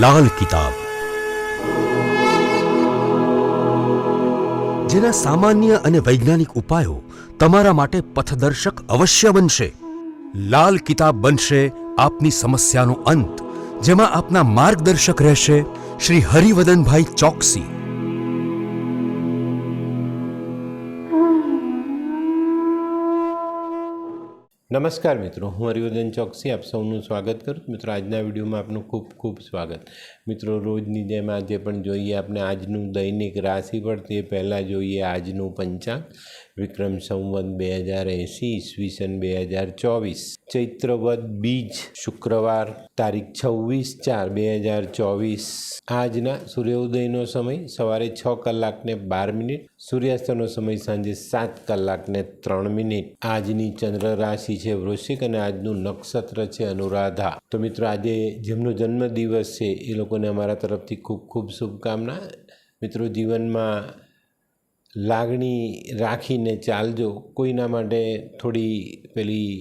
લાલ કિતાબ, જેના સામાન્ય અને વૈજ્ઞાનિક ઉપાયો તમારા માટે પથદર્શક અવશ્ય બનશે. લાલ કિતાબ બનશે આપની સમસ્યાનો અંત, જેમાં આપના માર્ગદર્શક રહેશે શ્રી હરિવદનભાઈ ચોકસી. નમસ્કાર મિત્રો, હું હરિવર્ધન ચોકસી આપ સૌનું સ્વાગત કરું. મિત્રો, આજના વિડીયોમાં આપનું ખૂબ ખૂબ સ્વાગત. મિત્રો, રોજની જેમ આજે પણ જોઈએ આપણે આજનું દૈનિક રાશિફળ. તે પહેલાં જોઈએ આજનું પંચાંગ. વિક્રમ સંવત 2080 ઈસવીસન 2024 ચૈત્રવદ બીજ શુક્રવાર તારીખ 26/4/2024. આજના સૂર્યોદયનો સમય સવારે 6:12, સૂર્યાસ્તનો સમય સાંજે 7:03. આજની ચંદ્ર રાશિ છે વૃશ્ચિક અને આજનું નક્ષત્ર છે અનુરાધા. તો મિત્રો, આજે જેમનો જન્મદિવસ છે એ લોકોને અમારા તરફથી ખૂબ ખૂબ શુભકામના. મિત્રો, જીવનમાં લાગણી રાખીને ચાલજો. કોઈના માટે થોડી પેલી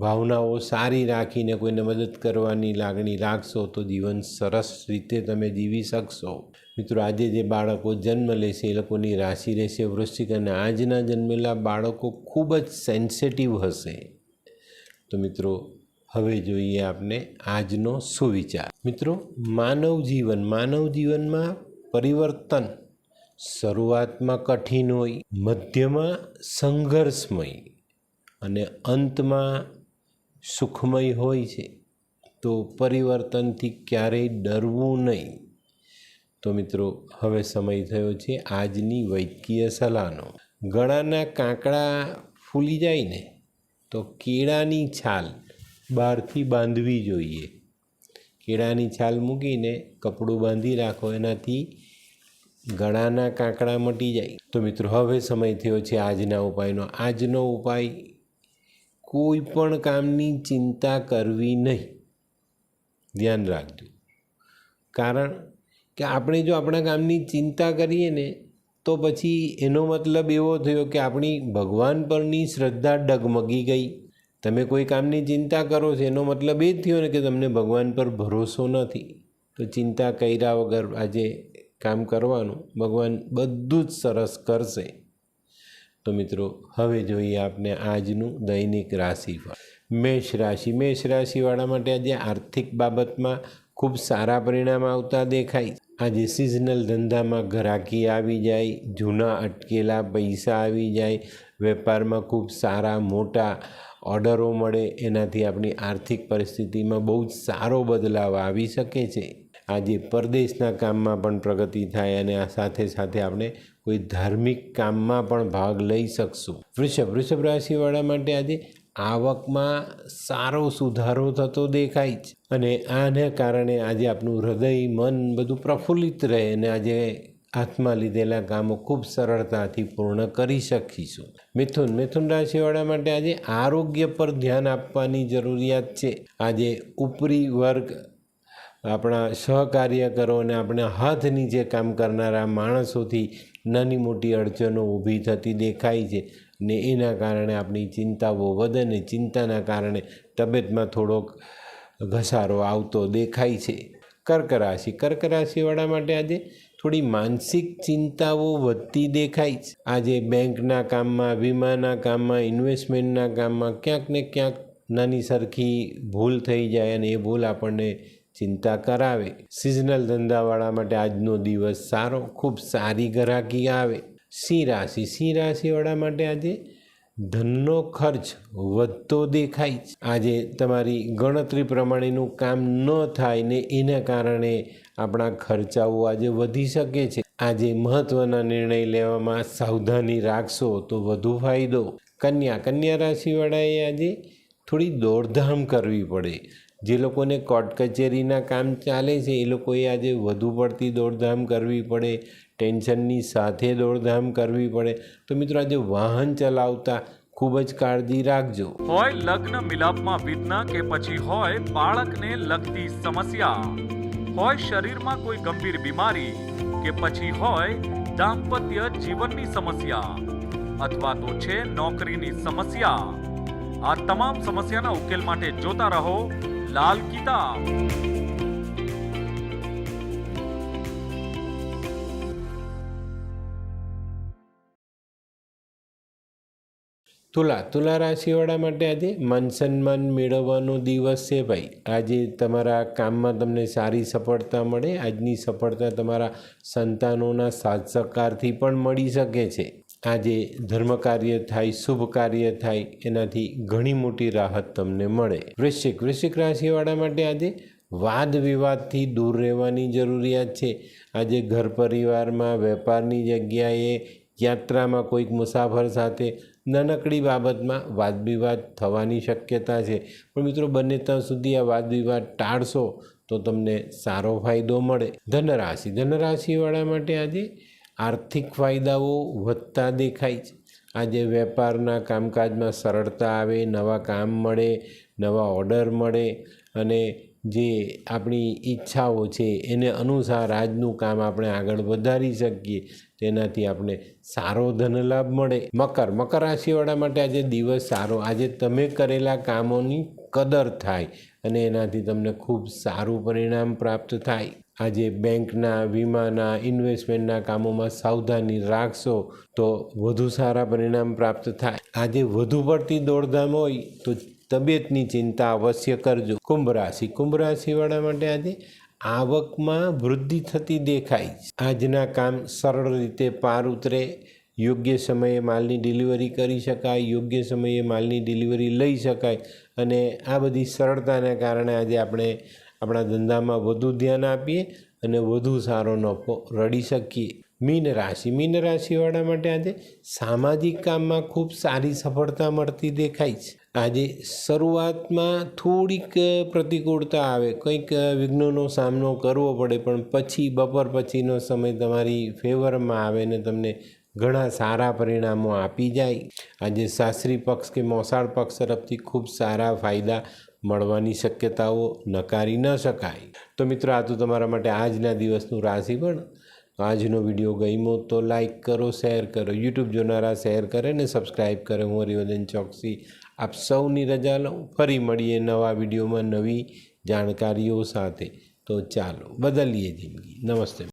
ભાવનાઓ સારી રાખીને કોઈને મદદ કરવાની લાગણી રાખશો તો જીવન સરસ રીતે તમે જીવી શકશો. મિત્રો, આજે જે બાળકો જન્મ લેશે એ લોકોની રાશિ રહેશે વૃશ્ચિક અને આજના જન્મેલા બાળકો ખૂબ જ સેન્સિટિવ હશે. તો મિત્રો, હવે જોઈએ આપણે આજનો સુવિચાર. મિત્રો, માનવ જીવનમાં પરિવર્તન શરૂઆતમાં કઠિન હોય, મધ્યમાં સંઘર્ષમય અને અંતમાં સુખમય હોય છે. તો પરિવર્તનથી ક્યારેય ડરવું નહીં. તો મિત્રો, હવે સમય થયો છે આજની વૈદ્યકીય સલાહનો. ગળાના કાંકરા ફૂલી જાય ને તો કેળાની છાલ બહારથી બાંધવી જોઈએ. કેળાની છાલ મૂકીને કપડું બાંધી રાખો, એનાથી ગળાના કાંકરા મટી જાય. તો મિત્રો, હવે સમય થયો છે આજના ઉપાયનો. આજનો ઉપાય, કોઈ પણ કામની ચિંતા કરવી નહીં. ધ્યાન રાખજો, કારણ કે આપણે જો આપણા કામની ચિંતા કરીએ ને તો પછી એનો મતલબ એવો થયો કે આપણી ભગવાન પરની શ્રદ્ધા ડગમગી ગઈ. તમે કોઈ કામની ચિંતા કરો છો એનો મતલબ એ જ થયો ને કે તમને ભગવાન પર ભરોસો નથી. તો ચિંતા કર્યા વગર આજે કામ કરવાનું, ભગવાન બધું જ સરસ કરશે. તો મિત્રો, હવે જોઈએ આપણે આજનું દૈનિક રાશિફળ. મેષ રાશિવાળા માટે આજે આર્થિક બાબતમાં ખૂબ સારા પરિણામ આવતા દેખાય. આજે સિઝનલ ધંધામાં ગ્રાહકી આવી જાય, જૂના અટકેલા પૈસા આવી જાય, વેપારમાં ખૂબ સારા મોટા ઓર્ડરો મળે. એનાથી આપણી આર્થિક પરિસ્થિતિમાં બહુ જ સારો બદલાવ આવી શકે છે. આજે પરદેશના કામમાં પણ પ્રગતિ થાય અને આ સાથે સાથે આપણે કોઈ ધાર્મિક કામમાં પણ ભાગ લઈ શકશું. વૃષભ રાશિવાળા માટે આજે આવકમાં સારો સુધારો થતો દેખાય છે અને આને કારણે આજે આપણું હૃદય મન બધું પ્રફુલ્લિત રહે અને આજે હાથમાં લીધેલા કામો ખૂબ સરળતાથી પૂર્ણ કરી શકીશું. મિથુન રાશિવાળા માટે આજે આરોગ્ય પર ધ્યાન આપવાની જરૂરિયાત છે. આજે ઉપરી વર્ગ, આપણા સહકાર્યકરો અને આપણા હાથ નીચે કામ કરનારા માણસોથી નાની મોટી અડચણો ઊભી થતી દેખાય છે ને એના કારણે આપણી ચિંતાઓ વધે ને ચિંતાના કારણે તબિયતમાં થોડોક ઘસારો આવતો દેખાય છે. કર્ક રાશિવાળા માટે આજે થોડી માનસિક ચિંતાઓ વધતી દેખાય છે. આજે બેંકના કામમાં, વીમાના કામમાં, ઇન્વેસ્ટમેન્ટના કામમાં ક્યાંક ને ક્યાંક નાની સરખી ભૂલ થઈ જાય અને એ ભૂલ આપણને ચિંતા કરાવે. સિઝનલ ધંધાવાળા માટે આજનો દિવસ સારો, ખૂબ સારી ગ્રાહકી આવે. સિંહ રાશિવાળા માટે આજે ધનનો ખર્ચ વધતો દેખાય. આજે તમારી ગણતરી પ્રમાણેનું કામ ન થાય ને એના કારણે આપણા ખર્ચાઓ આજે વધી શકે છે. આજે મહત્ત્વના નિર્ણય લેવામાં સાવધાની રાખશો તો વધુ ફાયદો. કન્યા રાશિવાળાએ આજે થોડી દોડધામ કરવી પડે. જે લોકોને કોર્ટ કચેરીના કામ ચાલે છે એ લોકોએ આજે વધુ પડતી દોડધામ કરવી પડે, ટેન્શનની સાથે દોડધામ કરવી પડે. તો મિત્રો, આજે વાહન ચલાવતા ખૂબ જ કાળજી રાખજો. હોય લગ્ન મિલાપમાં વિઘ્ન કે પછી હોય બાળકને લગતી સમસ્યા, હોય શરીરમાં કોઈ ગંભીર બીમારી કે પછી હોય દાંપત્ય જીવનની સમસ્યા અથવા તો છે નોકરીની સમસ્યા, આ તમામ સમસ્યાના ઉકેલ માટે જોતા રહો લાલ કિતાબ. તુલા રાશિવાળા માટે આજે માન સન્માન મેળવવાનો દિવસ છે ભાઈ. આજે તમારા કામમાં તમને સારી સફળતા મળે. આજની સફળતા તમારા સંતાનોના સાથ સહકારથી પણ મળી શકે છે. આજે ધર્મ કાર્ય થાય, શુભ કાર્ય થાય, એનાથી ઘણી મોટી રાહત તમને મળે. વૃશ્ચિક રાશિવાળા માટે આજે વાદ વિવાદથી દૂર રહેવાની જરૂરિયાત છે. આજે ઘર પરિવારમાં, વેપારની જગ્યાએ, યાત્રામાં કોઈક મુસાફર સાથે નાનકડી બાબતમાં વાદ વિવાદ થવાની શક્યતા છે. પણ મિત્રો, બંને ત્યાં સુધી આ વાદ વિવાદ ટાળશો તો તમને સારો ફાયદો મળે. ધનરાશિવાળા માટે આજે આર્થિક ફાયદાઓ વધતા દેખાય છે. આજે વેપારના કામકાજમાં સરળતા આવે, નવા કામ મળે, નવા ઓર્ડર મળે અને જે આપણી ઈચ્છાઓ છે એને અનુસાર આજનું કામ આપણે આગળ વધારી શકીએ. તેનાથી આપણે સારો ધનલાભ મળે. મકર રાશિવાળા માટે આજે દિવસ સારો. આજે તમે કરેલા કામોની કદર થાય અને એનાથી તમને ખૂબ સારું પરિણામ પ્રાપ્ત થાય. આજે બેંકના, વીમાના, ઇન્વેસ્ટમેન્ટના કામોમાં સાવધાની રાખશો તો વધુ સારા પરિણામ પ્રાપ્ત થાય. આજે વધુ પડતી દોડધામ હોય તો તબિયતની ચિંતા અવશ્ય કરજો. કુંભ રાશિવાળા માટે આજે આવકમાં વૃદ્ધિ થતી દેખાય. આજના કામ સરળ રીતે પાર ઉતરે. યોગ્ય સમયે માલની ડિલિવરી કરી શકાય, યોગ્ય સમયે માલની ડિલિવરી લઈ શકાય અને આ બધી સરળતાના કારણે આજે આપણે આપણા ધંધામાં વધુ ધ્યાન આપીએ અને વધુ સારો નફો રળી શકીએ. મીન રાશિવાળા માટે આજે સામાજિક કામમાં ખૂબ સારી સફળતા મળતી દેખાય છે. આજે શરૂઆતમાં થોડીક પ્રતિકૂળતા આવે, કંઈક વિઘ્નોનો સામનો કરવો પડે, પણ પછી બપોર પછીનો સમય તમારી ફેવરમાં આવે ને તમને ઘણા સારા પરિણામો આપી જાય. આજે સાસરી પક્ષ કે મોસાળ પક્ષ તરફથી ખૂબ સારા ફાયદા મળવાની શક્યતાઓ નકારી ન શકાય. તો મિત્રો, આ તો તમારા માટે આજના દિવસનું રાશિફળ. આજનો વિડીયો ગમ્યો તો લાઈક કરો, શેર કરો. યુટ્યુબ જોનારા શેર કરે ને સબસ્ક્રાઈબ કરે. હું હરિવર્ધન ચોકસી આપ સૌની રજા લઉં. ફરી મળીએ નવા વિડીયોમાં નવી જાણકારીઓ સાથે. તો ચાલો બદલીએ જિંદગી. નમસ્તે.